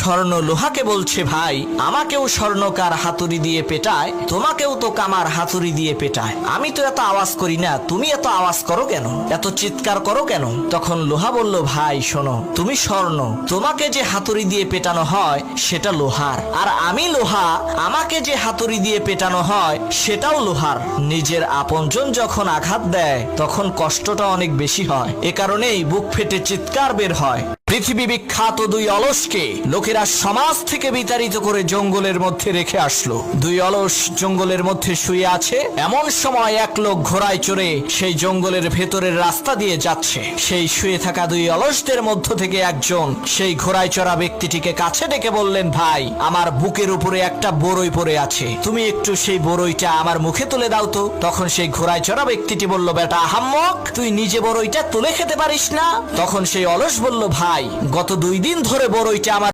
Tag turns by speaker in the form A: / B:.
A: স্বর্ণ লোহাকে বলছে, ভাই আমাকেও স্বর্ণকার হাতুড়ি দিয়ে পেটায়, তোমাকেও তো কামার হাতুড়ি দিয়ে পেটায়। আমি তো এত আওয়াজ করি না, তুমি এত আওয়াজ করো কেন, এত চিৎকার করো কেন? তখন লোহা বলল, ভাই শোনো, তুমি স্বর্ণ, তোমাকে যে হাতুড়ি দিয়ে পেটানো হয় সেটা লোহার, আর আমি লোহা, আমাকে যে হাতুড়ি দিয়ে পেটানো হয় সেটাও লোহার। নিজের আপনজন যখন আঘাত দেয় তখন কষ্টটা অনেক বেশি হয়, এ কারণেই বুক ফেটে চিৎকার বের হয়। পৃথিবী বিখ্যাত দুই অলসকে লোকেরা সমাজ থেকে বিতাড়িত করে জঙ্গলের মধ্যে রেখে আসলো। দুই অলস জঙ্গলের মধ্যে শুয়ে আছে। এমন সময় এক লোক ঘোড়ায় চড়ে সেই জঙ্গলের ভেতরের রাস্তা দিয়ে যাচ্ছে। সেই শুয়ে থাকা দুই অলসদের মধ্য থেকে একজন সেই ঘোড়ায় চড়া ব্যক্তিটিকে কাছে ডেকে বললেন, ভাই আমার বুকের উপরে একটা বড়ই পড়ে আছে, তুমি একটু সেই বড়ইটা আমার মুখে তুলে দাও তো। তখন সেই ঘোড়ায় চড়া ব্যক্তিটি বলল, বেটা আহাম্মক, তুই নিজে বড়ইটা তুলে খেতে পারিস না? তখন সেই অলস বলল, ভাই গত 2 দিন ধরে বড়ইটা আমার